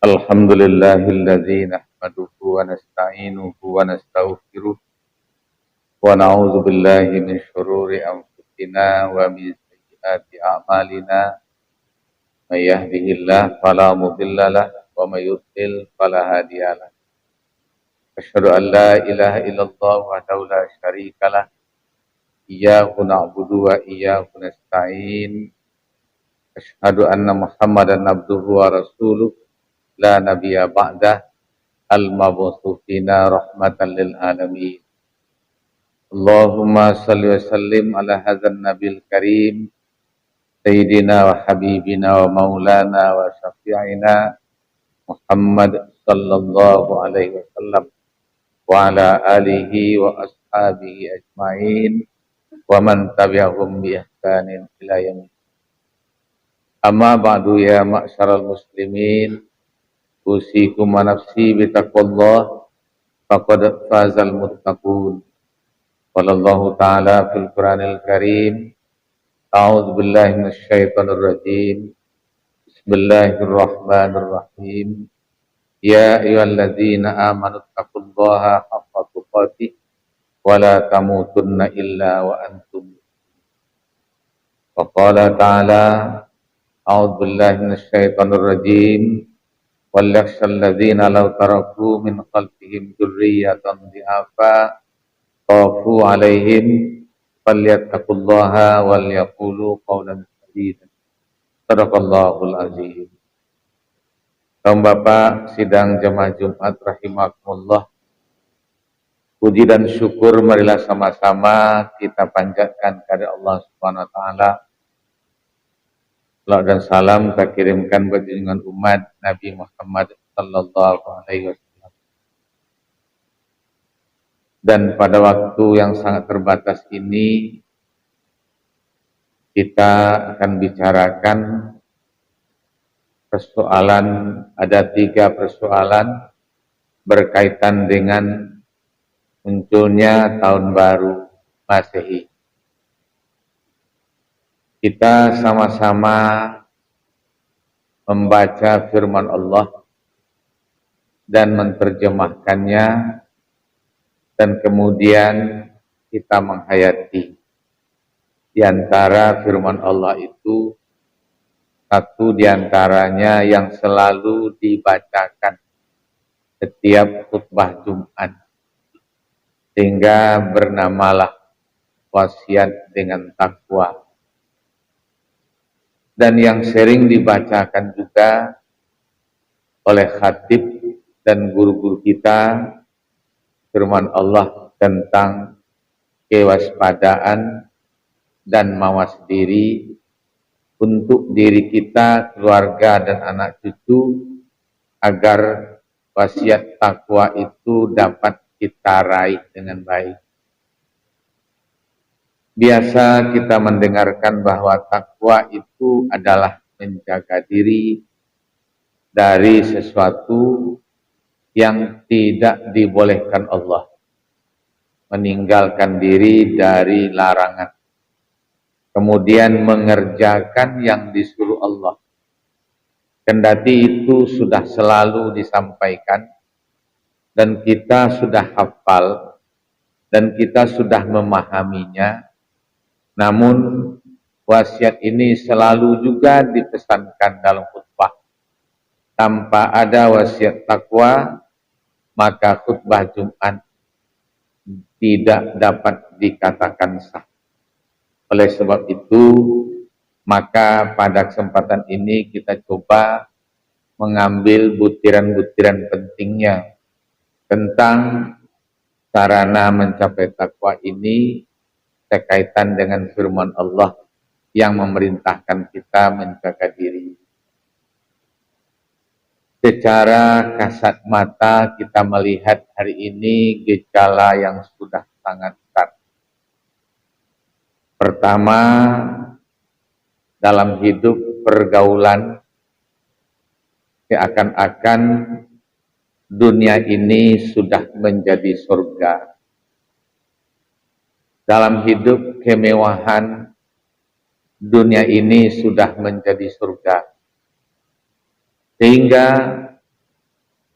Alhamdulillahilladzi nahmaduhu wa nasta'inuhu wa nastaghfiruh wa na'udzu billahi min syururi anfusina wa min sayyiati a'malina may yahdihillahu fala mudilla lahu wa may yudlil fala hadiya lahu. Asyhadu an la ilaha illallah wahdahu la syarika lah. Iyyahu na'budu wa iyyahu nasta'in. Asyhadu anna Muhammadan abduhu wa rasuluh la nabiyya ba'dah al-mab'utsu fina rahmatan lil alamin. Allahumma shalli wa sallim ala hadzal nabil karim sayyidina wa habibina wa maulana wa syafi'ina Muhammad sallallahu alaihi wasallam wa ala alihi wa ashabihi ajmain wa man tabi'ahum bi ihsanin ila yaumil. Amma ba'du ya ma'syaral muslimin, usikum wa nafsi bitaqwallah faqad fazal muttaqun. Wallahu ta'ala fil Qur'anil Karim, a'udzu billahi minasyaitonir rajim. Bismillahirrahmanirrahim. Ya ayyuhalladzina amanu taqullaha haqqa tuqatih wa la tamutunna illa wa antum. Wa qala ta'ala, a'udzu billahi minasyaitonir rajim. Wal yakhshal ladzina law taraku min khalfihim dzurriyyatan dhi'afa khafu 'alaihim falyattaqullaha wal yaqulu qawlan sadida. Shadaqallahul azim. Kaum Bapak sidang jemaah Jumat rahimakumullah. Puji dan syukur marilah sama-sama kita panjatkan kepada Allah Subhanahu wa taala. Salam dan salam kita kirimkan buat junjungan umat Nabi Muhammad sallallahu alaihi wasallam. Dan pada waktu yang sangat terbatas ini kita akan bicarakan persoalan, ada 3 persoalan berkaitan dengan munculnya tahun baru Masehi. Kita sama-sama membaca firman Allah dan menerjemahkannya, dan kemudian kita menghayati. Di antara firman Allah itu, satu di antaranya yang selalu dibacakan setiap khutbah Jumat, sehingga bernamalah wasiat dengan takwa. Dan yang sering dibacakan juga oleh khatib dan guru-guru kita, firman Allah tentang kewaspadaan dan mawas diri untuk diri kita, keluarga dan anak cucu, agar wasiat takwa itu dapat kita raih dengan baik. Biasa kita mendengarkan bahwa takwa itu adalah menjaga diri dari sesuatu yang tidak dibolehkan Allah, meninggalkan diri dari larangan, kemudian mengerjakan yang disuruh Allah. Kendati itu sudah selalu disampaikan dan kita sudah hafal dan kita sudah memahaminya, namun wasiat ini selalu juga dipesankan dalam khutbah. Tanpa ada wasiat takwa, maka khutbah Jumat tidak dapat dikatakan sah. Oleh sebab itu, maka pada kesempatan ini kita coba mengambil butiran-butiran pentingnya tentang sarana mencapai takwa ini berkaitan dengan firman Allah yang memerintahkan kita menjaga diri. Secara kasat mata kita melihat hari ini gejala yang sudah sangat besar. Pertama, dalam hidup pergaulan, seakan-akan dunia ini sudah menjadi surga. Dalam hidup kemewahan, dunia ini sudah menjadi surga. Sehingga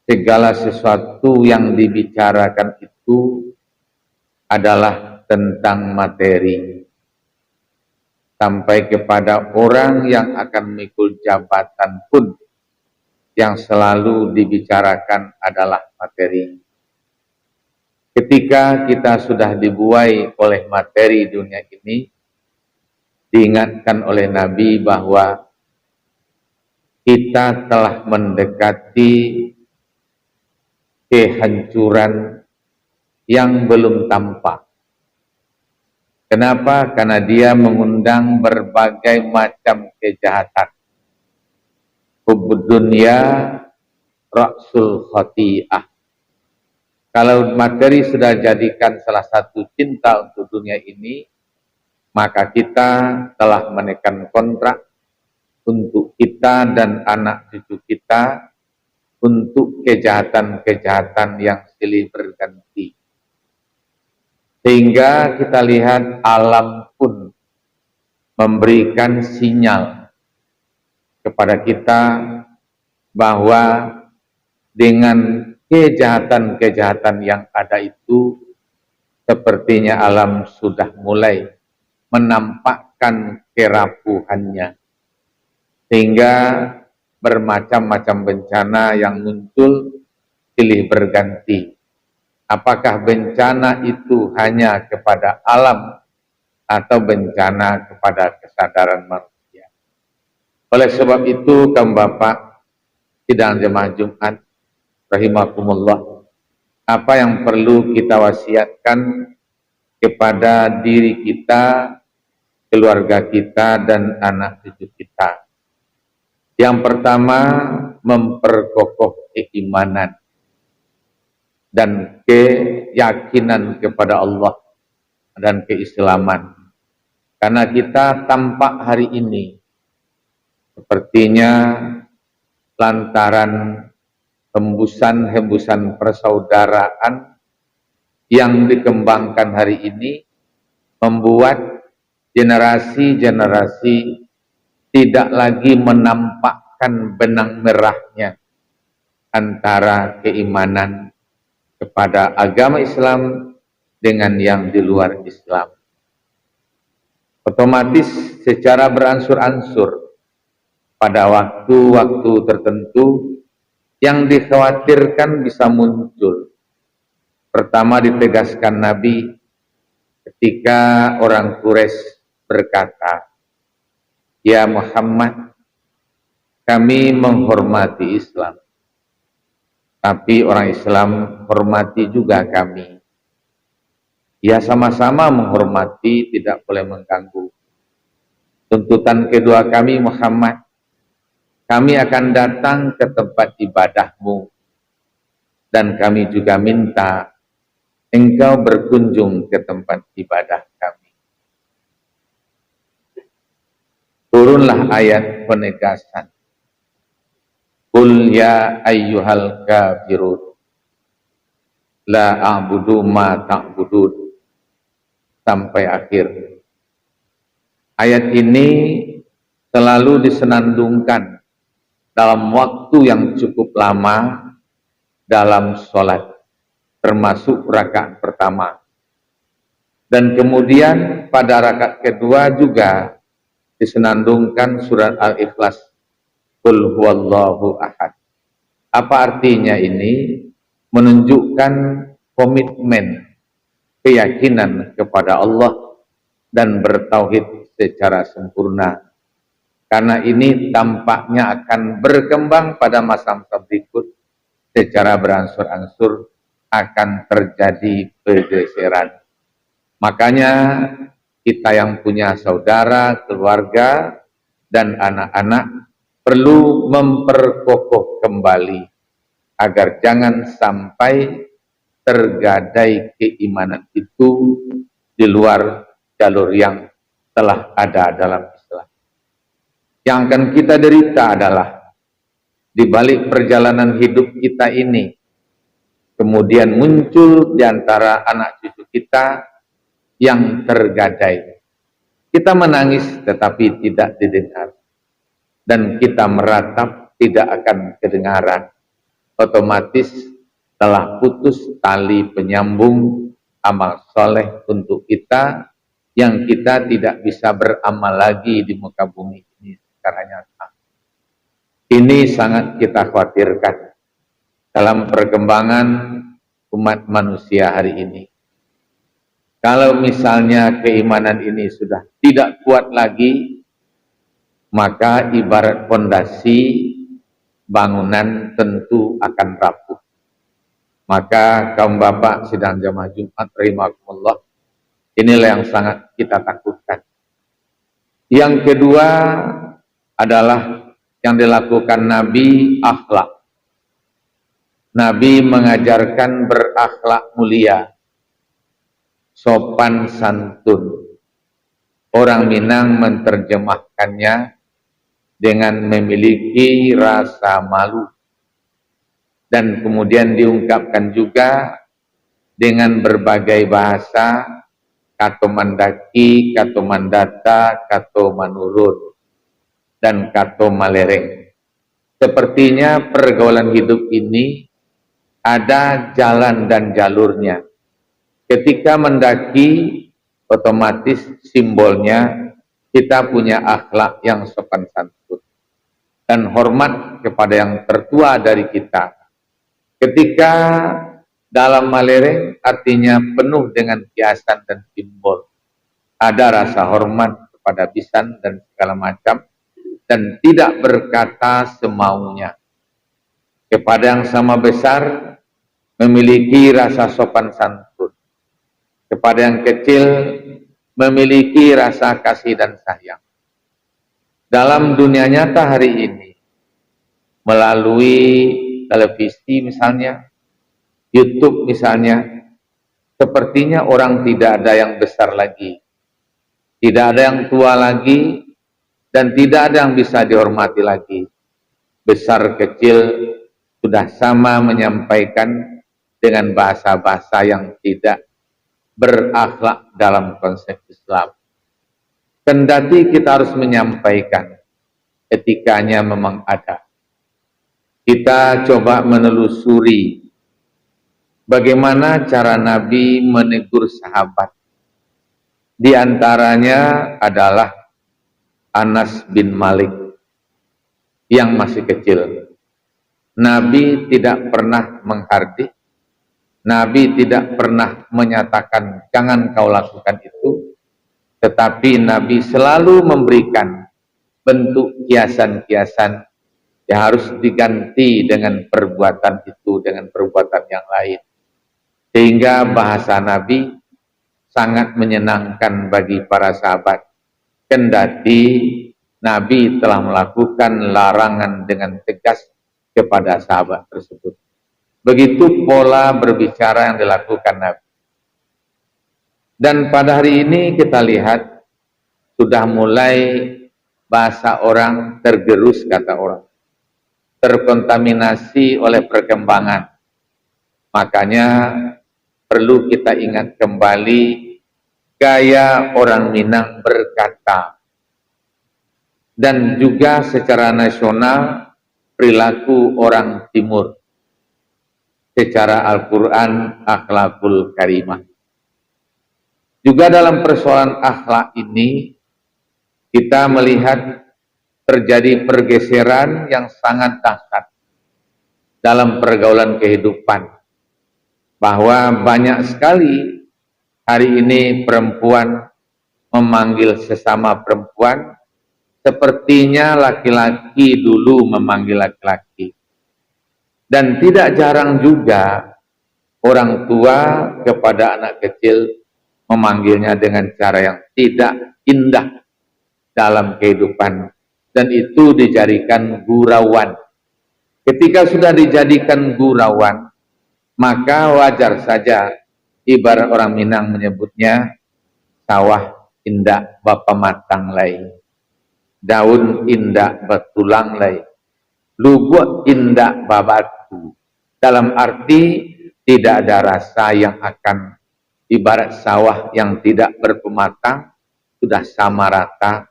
segala sesuatu yang dibicarakan itu adalah tentang materi, sampai kepada orang yang akan memikul jabatan pun yang selalu dibicarakan adalah materi. Ketika kita sudah dibuai oleh materi dunia ini, diingatkan oleh Nabi bahwa kita telah mendekati kehancuran yang belum tampak. Kenapa? Karena dia mengundang berbagai macam kejahatan. Hubbud dunya ra'sul khati'ah. Kalau materi sudah jadikan salah satu cinta untuk dunia ini, maka kita telah menekan kontrak untuk kita dan anak cucu kita untuk kejahatan-kejahatan yang silih berganti. Sehingga kita lihat alam pun memberikan sinyal kepada kita bahwa dengan kejahatan-kejahatan yang ada itu, sepertinya alam sudah mulai menampakkan kerapuhannya. Sehingga bermacam-macam bencana yang muncul silih berganti. Apakah bencana itu hanya kepada alam atau bencana kepada kesadaran manusia? Oleh sebab itu, kaum bapak sidang jemaah Jumat rahimakumullah, apa yang perlu kita wasiatkan kepada diri kita, keluarga kita, dan anak cucu kita? Yang pertama, memperkokoh keimanan dan keyakinan kepada Allah dan keislaman. Karena kita tampak hari ini sepertinya lantaran hembusan-hembusan persaudaraan yang dikembangkan hari ini membuat generasi-generasi tidak lagi menampakkan benang merahnya antara keimanan kepada agama Islam dengan yang di luar Islam. Otomatis secara beransur-ansur pada waktu-waktu tertentu yang dikhawatirkan bisa muncul. Pertama, ditegaskan Nabi ketika orang Quraisy berkata, "Ya Muhammad, kami menghormati Islam, tapi orang Islam hormati juga kami. Ya, sama-sama menghormati, tidak boleh mengganggu. Tuntutan kedua kami, Muhammad, kami akan datang ke tempat ibadahmu, dan kami juga minta engkau berkunjung ke tempat ibadah kami." Turunlah ayat penegasan. Qul ya ayyuhal kafirun la a'budu ma ta'budun, sampai akhir. Ayat ini selalu disenandungkan dalam waktu yang cukup lama dalam sholat, termasuk rakaat pertama. Dan kemudian pada rakaat kedua juga disenandungkan surat Al-Ikhlas, Qul huwallahu ahad. Apa artinya ini? Menunjukkan komitmen, keyakinan kepada Allah dan bertauhid secara sempurna. Karena ini tampaknya akan berkembang pada masa-masa berikut, secara beransur-ansur akan terjadi pergeseran. Makanya kita yang punya saudara, keluarga, dan anak-anak perlu memperkokoh kembali agar jangan sampai tergadai keimanan itu di luar jalur yang telah ada dalam Islam. Yang akan kita derita adalah di balik perjalanan hidup kita ini, kemudian muncul di antara anak cucu kita yang tergadai. Kita menangis tetapi tidak didengar, dan kita meratap tidak akan kedengaran. otomatis telah putus tali penyambung amal soleh untuk kita, yang kita tidak bisa beramal lagi di muka bumi ini secara nyata. Ini sangat kita khawatirkan dalam perkembangan umat manusia hari ini. Kalau misalnya keimanan ini sudah tidak kuat lagi, maka ibarat fondasi bangunan tentu akan rapuh. Maka kaum bapak sidang jamaah Jumat rahimakumullah, inilah yang sangat kita takutkan. Yang kedua adalah yang dilakukan Nabi, akhlak. Nabi mengajarkan berakhlak mulia, sopan santun. Orang Minang menerjemahkannya dengan memiliki rasa malu. Dan kemudian diungkapkan juga dengan berbagai bahasa, kato mandaki, kato mandata, kato manurun, dan kato malereng. Sepertinya pergaulan hidup ini ada jalan dan jalurnya. Ketika mendaki, otomatis simbolnya kita punya akhlak yang sopan santun dan hormat kepada yang tertua dari kita. Ketika dalam malereng artinya penuh dengan kiasan dan simbol. Ada rasa hormat kepada bisan dan segala macam, dan tidak berkata semaunya. Kepada yang sama besar memiliki rasa sopan santun. Kepada yang kecil memiliki rasa kasih dan sayang. Dalam dunia nyata hari ini, melalui televisi misalnya, YouTube misalnya, sepertinya orang tidak ada yang besar lagi, tidak ada yang tua lagi, dan tidak ada yang bisa dihormati lagi. Besar kecil sudah sama menyampaikan dengan bahasa-bahasa yang tidak berakhlak dalam konsep Islam. Kendati kita harus menyampaikan, etikanya memang ada. Kita coba menelusuri bagaimana cara Nabi menegur sahabat. Di antaranya adalah Anas bin Malik yang masih kecil. Nabi tidak pernah menghardik, Nabi tidak pernah menyatakan jangan kau lakukan itu, tetapi Nabi selalu memberikan bentuk kiasan-kiasan yang harus diganti dengan perbuatan itu, dengan perbuatan yang lain. Sehingga bahasa Nabi sangat menyenangkan bagi para sahabat. Kendati Nabi telah melakukan larangan dengan tegas kepada sahabat tersebut. Begitu pola berbicara yang dilakukan Nabi. Dan pada hari ini kita lihat sudah mulai bahasa orang tergerus, kata orang, terkontaminasi oleh perkembangan. Makanya perlu kita ingat kembali gaya orang Minang berkata, dan juga secara nasional perilaku orang Timur secara Al-Quran, akhlakul karimah. Juga dalam persoalan akhlak ini kita melihat terjadi pergeseran yang sangat dahsyat dalam pergaulan kehidupan, bahwa banyak sekali hari ini perempuan memanggil sesama perempuan sepertinya laki-laki dulu memanggil laki-laki. Dan tidak jarang juga orang tua kepada anak kecil memanggilnya dengan cara yang tidak indah dalam kehidupan, dan itu dijadikan gurauan. Ketika sudah dijadikan gurauan, maka wajar saja ibarat orang Minang menyebutnya sawah indah bapa matang lai, daun indah betulang lai, lubuk indah babatu. Dalam arti tidak ada rasa yang akan, ibarat sawah yang tidak berpematang sudah sama rata,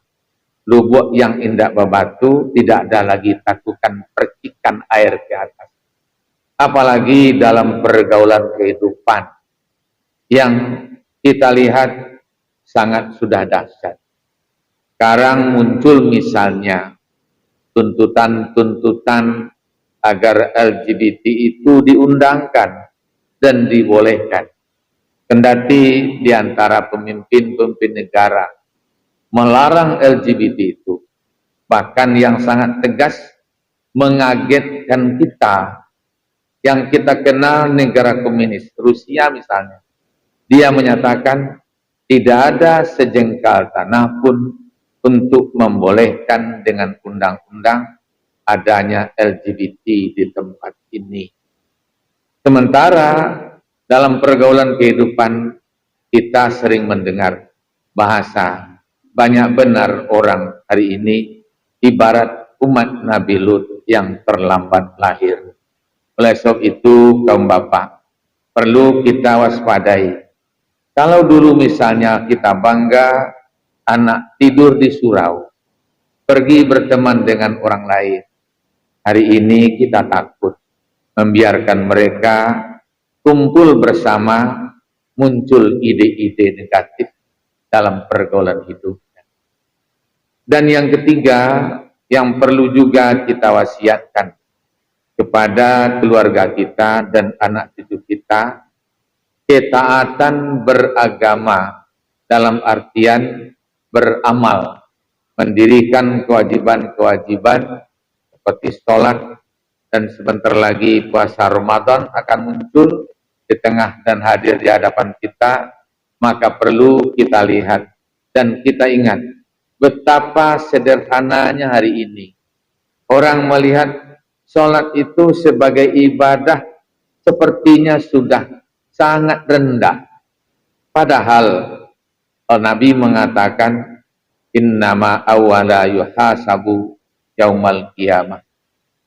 lubuk yang indah babatu tidak ada lagi takukan percikan air ke atas. apalagi dalam pergaulan kehidupan yang kita lihat sangat sudah dahsyat. Sekarang muncul misalnya tuntutan-tuntutan agar LGBT itu diundangkan dan dibolehkan. Kendati di antara pemimpin-pemimpin negara melarang LGBT itu, bahkan yang sangat tegas mengagetkan kita, yang kita kenal negara komunis, Rusia misalnya. Dia menyatakan tidak ada sejengkal tanah pun untuk membolehkan dengan undang-undang adanya LGBT di tempat ini. Sementara dalam pergaulan kehidupan kita sering mendengar bahasa banyak benar orang hari ini ibarat umat Nabi Lut yang terlambat lahir. Oleh sebab itu kaum bapak perlu kita waspadai. Kalau dulu misalnya kita bangga anak tidur di surau, pergi berteman dengan orang lain. Hari ini kita takut membiarkan mereka kumpul bersama, muncul ide-ide negatif dalam pergaulan hidupnya. Dan yang ketiga, yang perlu juga kita wasiatkan kepada keluarga kita dan anak cucu kita, ketaatan beragama dalam artian beramal, mendirikan kewajiban-kewajiban seperti sholat, dan sebentar lagi puasa Ramadan akan muncul di tengah dan hadir di hadapan kita. Maka perlu kita lihat dan kita ingat betapa sederhananya hari ini orang melihat sholat itu sebagai ibadah sepertinya sudah sangat rendah. Padahal Nabi mengatakan innama awwala yuhasabu yaumal qiyamah,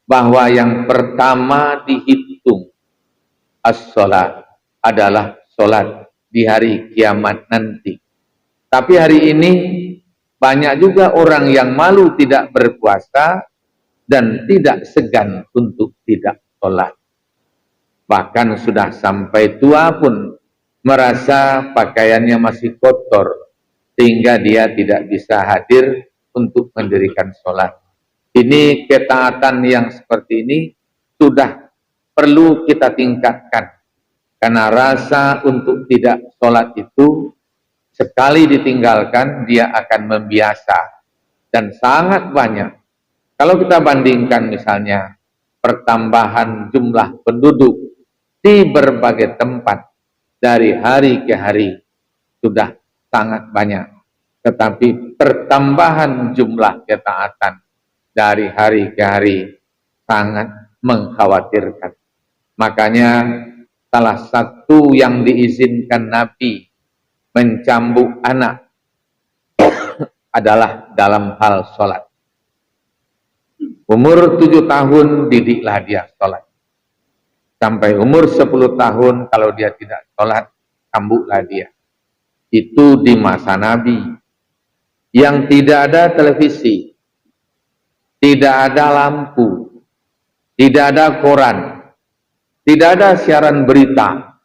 bahwa yang pertama dihitung as-sholat adalah sholat di hari kiamat nanti. Tapi hari ini banyak juga orang yang malu tidak berpuasa dan tidak segan untuk tidak sholat. Bahkan sudah sampai tua pun merasa pakaiannya masih kotor, sehingga dia tidak bisa hadir untuk mendirikan sholat. Ini ketaatan yang seperti ini sudah perlu kita tingkatkan. Karena rasa untuk tidak sholat itu sekali ditinggalkan dia akan membiasa. Dan sangat banyak. Kalau kita bandingkan misalnya pertambahan jumlah penduduk di berbagai tempat dari hari ke hari sudah sangat banyak. Tetapi pertambahan jumlah ketaatan dari hari ke hari sangat mengkhawatirkan. Makanya salah satu yang diizinkan Nabi mencambuk anak adalah dalam hal sholat. Umur 7 tahun didiklah dia sholat. Sampai umur 10 tahun kalau dia tidak sholat, cambuklah dia. Itu di masa Nabi yang tidak ada televisi, tidak ada lampu, tidak ada koran, tidak ada siaran berita,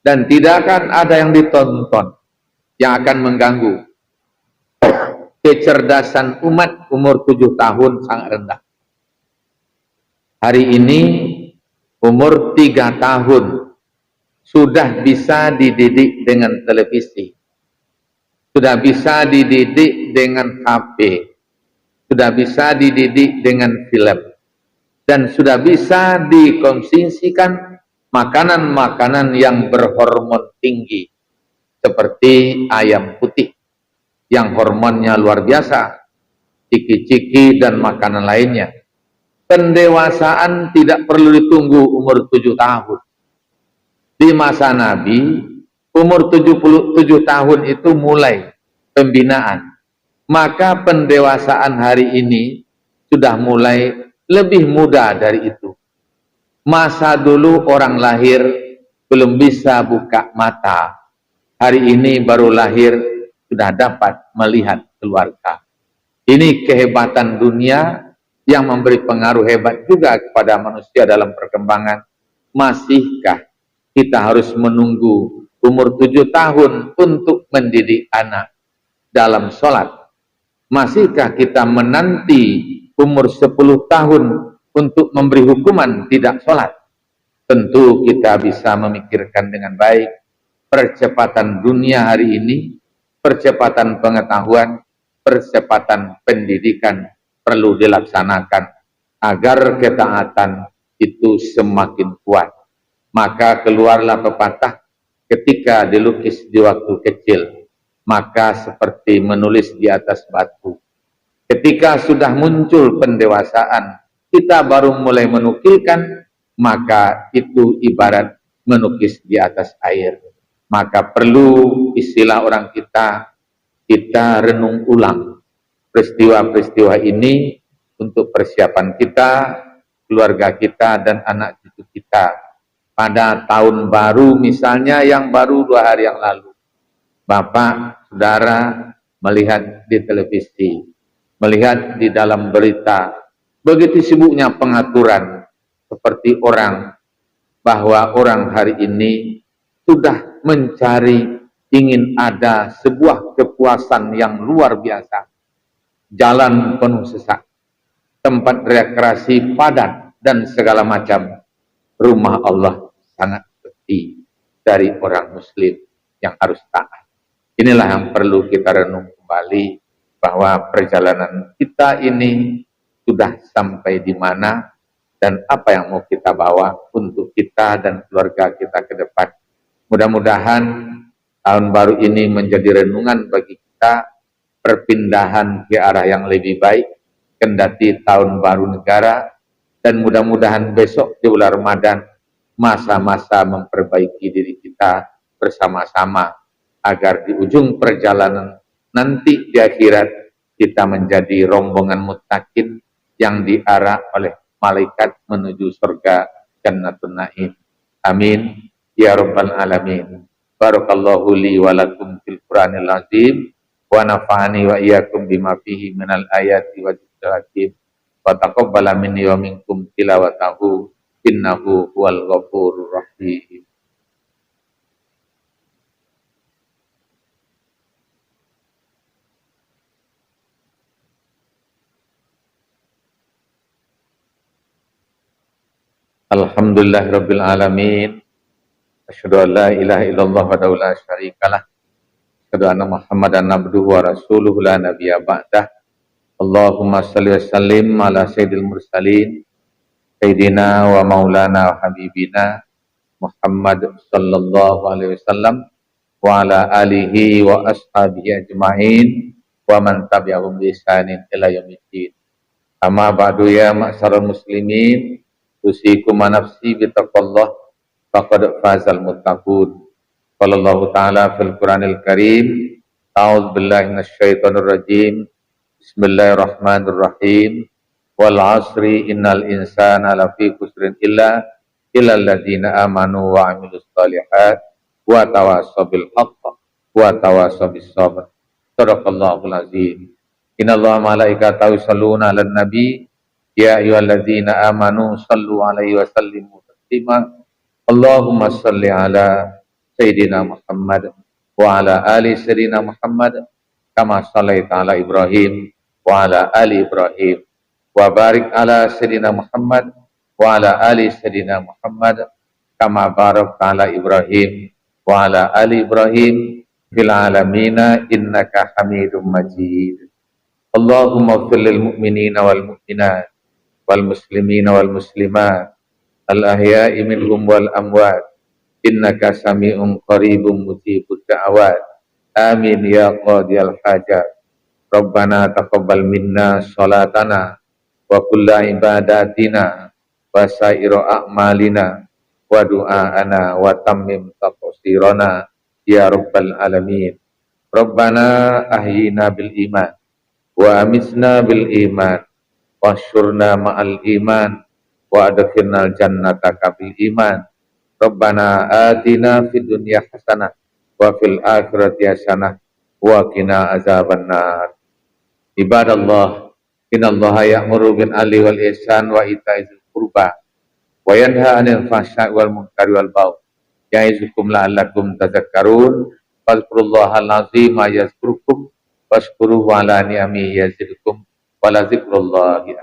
dan tidak akan ada yang ditonton yang akan mengganggu. Kecerdasan umat umur 7 tahun sangat rendah. Hari ini umur 3 tahun sudah bisa dididik dengan televisi, sudah bisa dididik dengan HP, sudah bisa dididik dengan film, dan sudah bisa dikonsumsikan makanan-makanan yang berhormon tinggi seperti ayam putih yang hormonnya luar biasa, ciki-ciki dan makanan lainnya. Pendewasaan tidak perlu ditunggu umur 7 tahun. Di masa Nabi, umur 77 tahun itu mulai pembinaan. Maka pendewasaan hari ini sudah mulai lebih muda dari itu. Masa dulu orang lahir belum bisa buka mata. Hari ini baru lahir sudah dapat melihat keluarga. Ini kehebatan dunia yang memberi pengaruh hebat juga kepada manusia dalam perkembangan. masihkah kita harus menunggu umur 7 tahun untuk mendidik anak dalam sholat? Masihkah kita menanti umur 10 tahun untuk memberi hukuman tidak sholat? Tentu kita bisa memikirkan dengan baik percepatan dunia hari ini, percepatan pengetahuan, percepatan pendidikan perlu dilaksanakan agar ketaatan itu semakin kuat. Maka keluarlah pepatah, ketika dilukis di waktu kecil, maka seperti menulis di atas batu. Ketika sudah muncul pendewasaan, kita baru mulai menukilkan, maka itu ibarat menukis di atas air. Maka perlu istilah orang kita renung ulang peristiwa-peristiwa ini untuk persiapan kita, keluarga kita, dan anak cucu kita. Pada tahun baru misalnya yang baru 2 hari yang lalu, Bapak, Saudara melihat di televisi, melihat di dalam berita, begitu sibuknya pengaturan, seperti orang, bahwa orang hari ini sudah mencari, ingin ada sebuah kepuasan yang luar biasa. Jalan penuh sesak, tempat rekreasi padat, dan segala macam. Rumah Allah sangat sepi dari orang muslim yang harus taat. Inilah yang perlu kita renung kembali, bahwa perjalanan kita ini sudah sampai di mana dan apa yang mau kita bawa untuk kita dan keluarga kita ke depan. Mudah-mudahan tahun baru ini menjadi renungan bagi kita, perpindahan ke arah yang lebih baik, kendati tahun baru negara, dan mudah-mudahan besok di bulan Ramadan masa-masa memperbaiki diri kita bersama-sama, agar di ujung perjalanan nanti di akhirat kita menjadi rombongan muttaqin yang diarah oleh malaikat menuju surga Jannatun Naim. Amin ya rabbal alamin. Barakallahu li wa lakum fil Qur'anil azim wa nafa'ani wa iyyakum bima fihi minal ayati wa dzikril hakim wa taqabbala minni wa minkum tilawatahu innahu huwal ghafurur rahim. Alhamdulillahirabbil alamin. Asyhadu an la ilaha illallah wa la syarikalah. Asyhadu anna Muhammadan abduhu wa rasuluhu la nabiyya ba'dah. Allahumma shalli wa sallim ala sayyidil mursalin sayyidina wa maulana wa habibina Muhammad sallallahu alaihi wasallam wa ala alihi wa ashabihi ajma'in wa man tabi'ahum bi ihsanin ila yaumiddin. Amma ba'du ya ma'syaral muslimin, usikum wa nafsi bi taqwallah faqad fazal muttaqun. Qallallahu ta'ala fil Qur'anil Karim, a'udzu billahi minasyaitonir rajim. Bismillahirrahmanirrahim. Wal 'asri innal insana lafi khusrin illa alladzina amanu wa 'amilus shalihat wa tawassaw bil haqq wa tawassaw bis sabr. Shadaqallahul azim. Innallaha malaikatahu yusholluna 'alan nabi ya ayyuhalladzina amanu shallu 'alaihi wa sallimu taslima. Allahumma shalli ala Sayyidina Muhammad wa ala ali Sayyidina Muhammad kama shallaita ala Ibrahim wa ala ali Ibrahim wa barik ala Sayyidina Muhammad wa ala ali Sayyidina Muhammad kama barakta ala Ibrahim wa ala ali Ibrahim fil alamina innaka Hamidum Majid. Allahumma ighfir lil mu'minina wal mu'minat wal muslimina wal muslimat al-ahya'i minhum wal amwat innaka sami'un qaribun mujibud da'awat. Amin ya qadiyal hajat. Rabbana taqabbal minna sholatana wa kulla ibadatina wa sa'iru a'malina wa du'aana wa tammim taqsirana ya rabbal alamin. Rabbana ahyina bil iman wa amisna bil iman wa syurna ma'al iman wa adkhilnal jannata bil iman. Rabbana atina fid dunya hasanah wa fil akhirati hasanah wa qina azabannar. Ibadallah, innallaha ya'muru bil adli wal ihsan wa ita'i dzil qurba wa yanha 'anil fahsya'i wal munkari wal baghi ya'izukum la'allakum tadhakkarun fadhkurullahal azima yazkurkum washkuruhu ala ni'amihi yazidkum wa la dzikrullahi